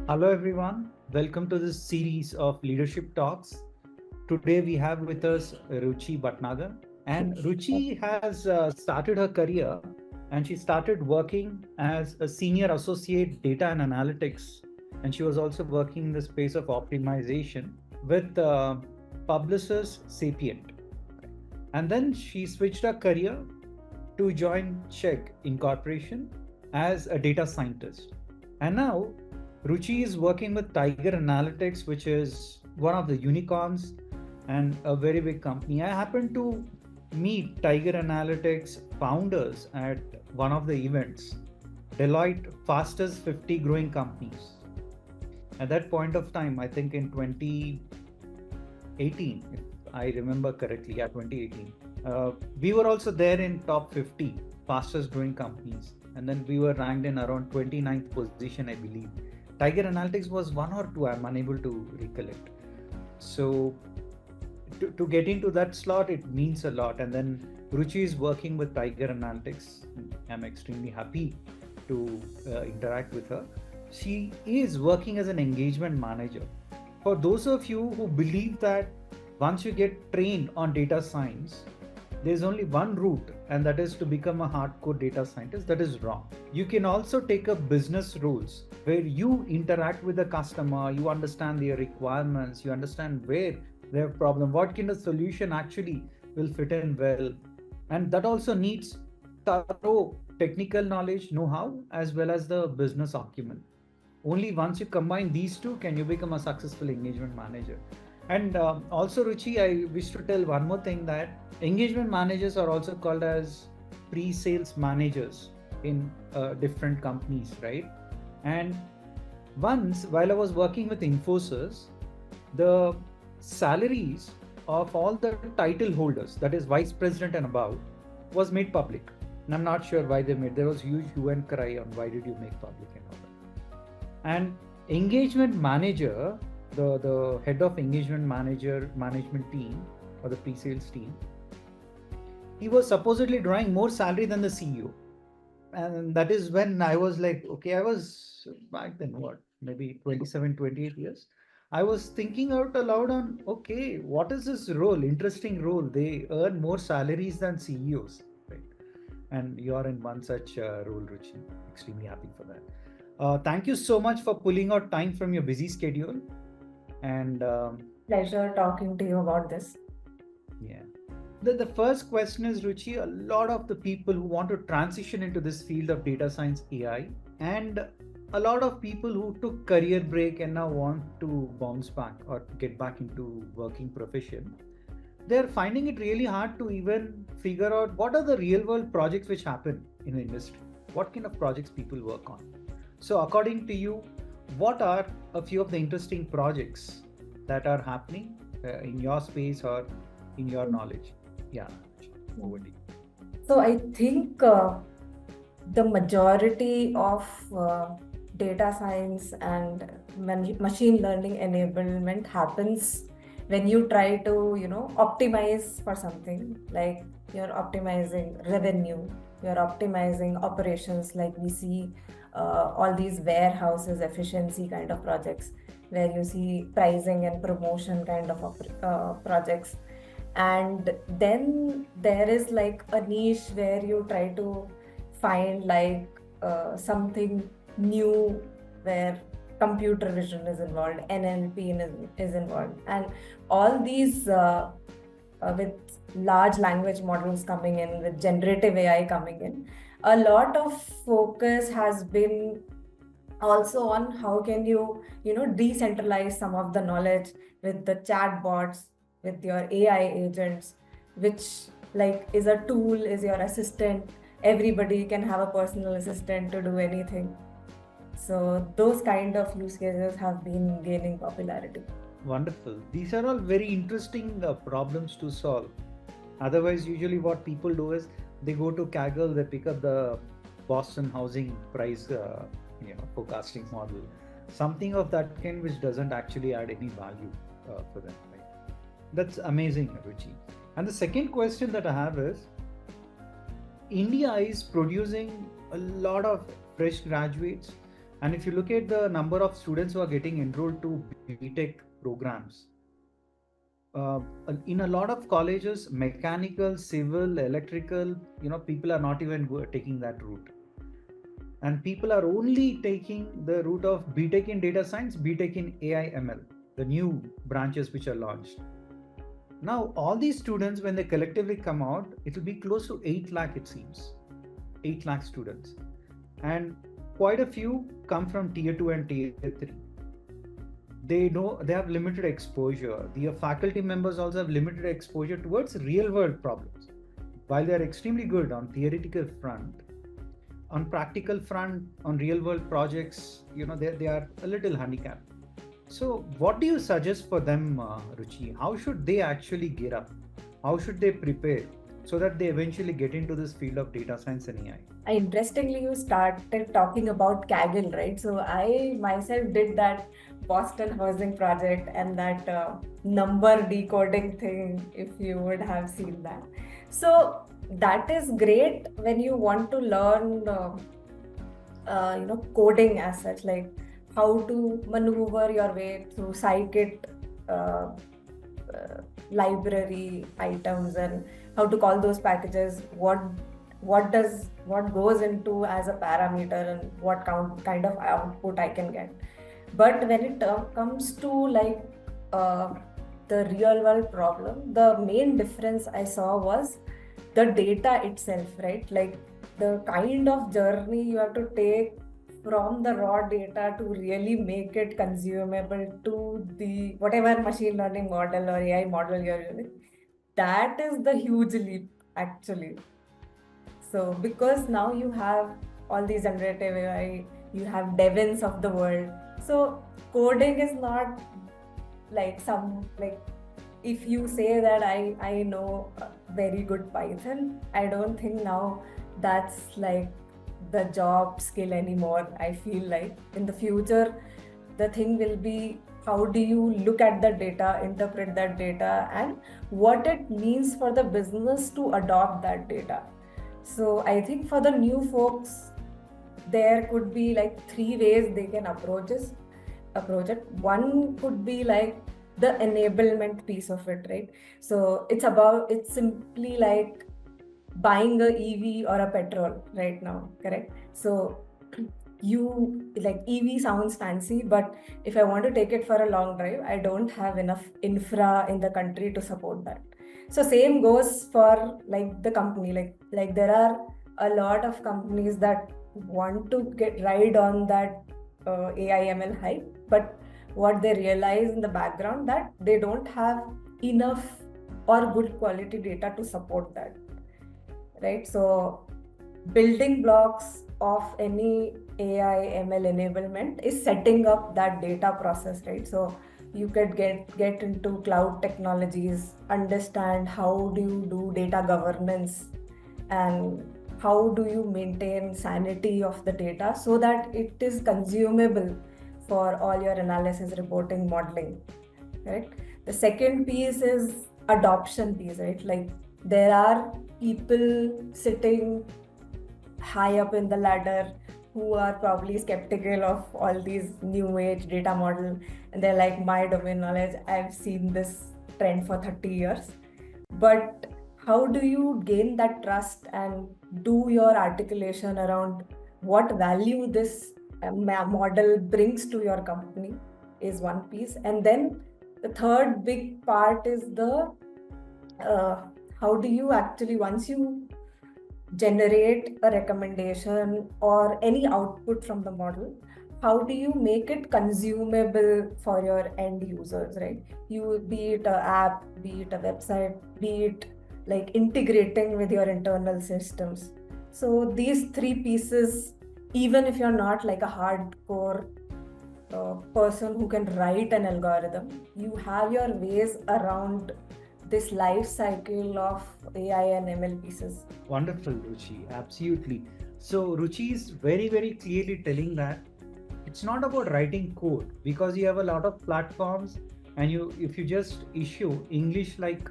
Hello, everyone. Welcome to this series of leadership talks. Today, we have with us Ruchi Bhatnagar. And Ruchi has started her career and she started working as a senior associate data and analytics. And she was also working in the space of optimization with Publicis Sapient. And then she switched her career to join Chegg Incorporation as a data scientist. And now Ruchi is working with Tiger Analytics, which is one of the unicorns and a very big company. I happened to meet Tiger Analytics founders at one of the events, Deloitte Fastest 50 Growing Companies. At that point of time, I think in 2018, if I remember correctly, yeah, 2018. We were also there in top 50 fastest growing companies. And then we were ranked in around 29th position, I believe. Tiger Analytics was one or two, I'm unable to recollect. So to get into that slot, it means a lot. And then Ruchi is working with Tiger Analytics. I'm extremely happy to interact with her. She is working as an engagement manager. For those of you who believe that once you get trained on data science, there's only one route, and that is to become a hardcore data scientist. That is wrong. You can also take up business roles where you interact with the customer, you understand their requirements, you understand where their problem, what kind of solution actually will fit in well. And that also needs thorough technical knowledge, know-how, as well as the business acumen. Only once you combine these two can you become a successful engagement manager. And also, Ruchi, I wish to tell one more thing, that engagement managers are also called as pre-sales managers in different companies, right? And once, while I was working with Infosys, the salaries of all the title holders, that is vice president and above, was made public. And I'm not sure why they made. There was huge hue and cry on why did you make public and all that. And engagement manager, the head of engagement manager management team or the pre-sales team, he was supposedly drawing more salary than the CEO. And that is when I was like, okay, I was back then, what, maybe 27, 28 years. I was thinking out aloud on, okay, what is this role? Interesting role. They earn more salaries than CEOs, right? And you are in one such role, Ruchi. Extremely happy for that. Thank you so much for pulling out time from your busy schedule. And Pleasure talking to you about this. yeah, the first question is, Ruchi, a lot of the people who want to transition into this field of data science AI, and a lot of people who took career break and now want to bounce back or get back into working profession, they're finding it really hard to even figure out what are the real world projects which happen in the industry, what kind of projects people work on. So according to you, what are a few of the interesting projects that are happening in your space or in your knowledge? Yeah, over to you. So I think the majority of data science and machine learning enablement happens when you try to, optimize for something, like you're optimizing revenue, you're optimizing operations, like we see all these warehouses efficiency kind of projects, where you see pricing and promotion kind of projects. And then there is like a niche where you try to find like something new, where computer vision is involved, NLP is involved, and all these with large language models coming in, with generative AI coming in, a lot of focus has been also on how can you decentralize some of the knowledge with the chatbots, with your AI agents, which like is a tool, is your assistant. Everybody can have a personal assistant to do anything. So those kind of use cases have been gaining popularity. Wonderful. These are all very interesting problems to solve. Otherwise, usually what people do is they go to Kaggle, they pick up the Boston housing price, forecasting model, something of that kind, which doesn't actually add any value for them. Right? That's amazing, Ruchi. And the second question that I have is, India is producing a lot of fresh graduates, And if you look at the number of students who are getting enrolled to BTech programs, uh, in a lot of colleges, mechanical, civil, electrical, people are not even taking that route. And people are only taking the route of BTech in data science, BTech in AI ML, the new branches which are launched. Now, all these students, when they collectively come out, it will be close to 8 lakh, it seems. 8 lakh students. And quite a few come from tier 2 and tier 3. They know they have limited exposure. The faculty members also have limited exposure towards real world problems. While they are extremely good on theoretical front, on practical front, on real world projects, they are a little handicapped. So what do you suggest for them, Ruchi? How should they actually gear up? How should they prepare so that they eventually get into this field of data science and AI? Interestingly, you started talking about Kaggle, right? So I myself did that Boston housing project and that number decoding thing, if you would have seen that. So that is great when you want to learn, coding as such, like how to maneuver your way through scikit library items and how to call those packages, what goes into as a parameter and what kind of output I can get. But when it comes to like the real world problem, the main difference I saw was the data itself, right? Like the kind of journey you have to take from the raw data to really make it consumable to the whatever machine learning model or AI model you're using. That is the huge leap actually. So because now you have all these generative AI, you have Devins of the world. So coding is not like if you say that I know very good Python, I don't think now that's like the job skill anymore. I feel like in the future, the thing will be how do you look at the data, interpret that data, and what it means for the business to adopt that data. So I think for the new folks, there could be like three ways they can approach it. One could be like the enablement piece of it, right? So it's simply like buying a EV or a petrol right now, correct? So you like EV sounds fancy, but if I want to take it for a long drive, I don't have enough infra in the country to support that. So same goes for like the company, like there are a lot of companies that want to get ride on that AI ML hype, but what they realize in the background that they don't have enough or good quality data to support that, right? So building blocks of any AI ML enablement is setting up that data process, right? So you could get into cloud technologies, understand how do you do data governance, and how do you maintain sanity of the data so that it is consumable for all your analysis, reporting, modeling, right? The second piece is adoption piece, right? Like there are people sitting high up in the ladder who are probably skeptical of all these new age data model, and they're like, my domain knowledge, I've seen this trend for 30 years. But how do you gain that trust and do your articulation around what value this model brings to your company is one piece. And then the third big part is the how do you actually, once you generate a recommendation or any output from the model, how do you make it consumable for your end users, right? You, be it a app, be it a website, be it like integrating with your internal systems. So these three pieces, even if you're not like a hardcore person who can write an algorithm, you have your ways around this life cycle of AI and ML pieces. Wonderful, Ruchi. Absolutely. So, Ruchi is very, very clearly telling that it's not about writing code, because you have a lot of platforms, and if you just issue English like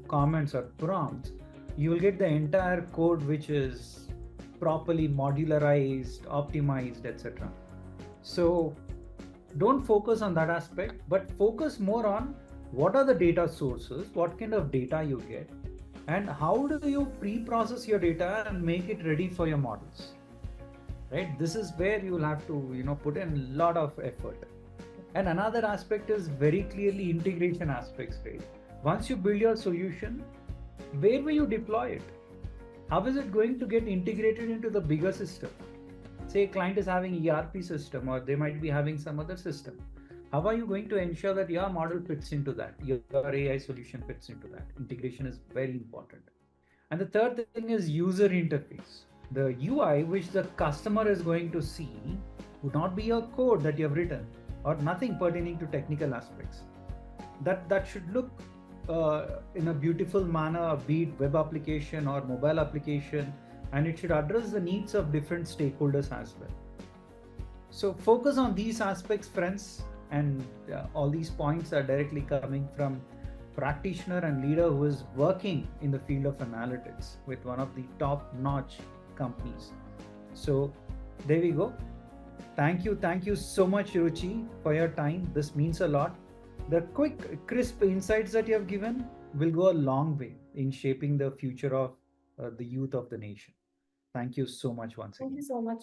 comments or prompts, you will get the entire code which is properly modularized, optimized, etc. So don't focus on that aspect, but focus more on what are the data sources, what kind of data you get, and how do you pre-process your data and make it ready for your models. Right? This is where you will have to, put in a lot of effort. And another aspect is very clearly integration aspects, right? Once you build your solution, where will you deploy it? How is it going to get integrated into the bigger system? Say a client is having ERP system, or they might be having some other system. How are you going to ensure that your model fits into that, your AI solution fits into that? Integration is very important. And the third thing is user interface. The UI which the customer is going to see would not be your code that you have written, or nothing pertaining to technical aspects. That should look in a beautiful manner, be it web application or mobile application, and it should address the needs of different stakeholders as well. So focus on these aspects, friends, and all these points are directly coming from practitioner and leader who is working in the field of analytics with one of the top-notch companies. So there we go. Thank you so much, Ruchi, for your time. This means a lot. The quick, crisp insights that you have given will go a long way in shaping the future of the youth of the nation. Thank you so much once Thank you again. so much.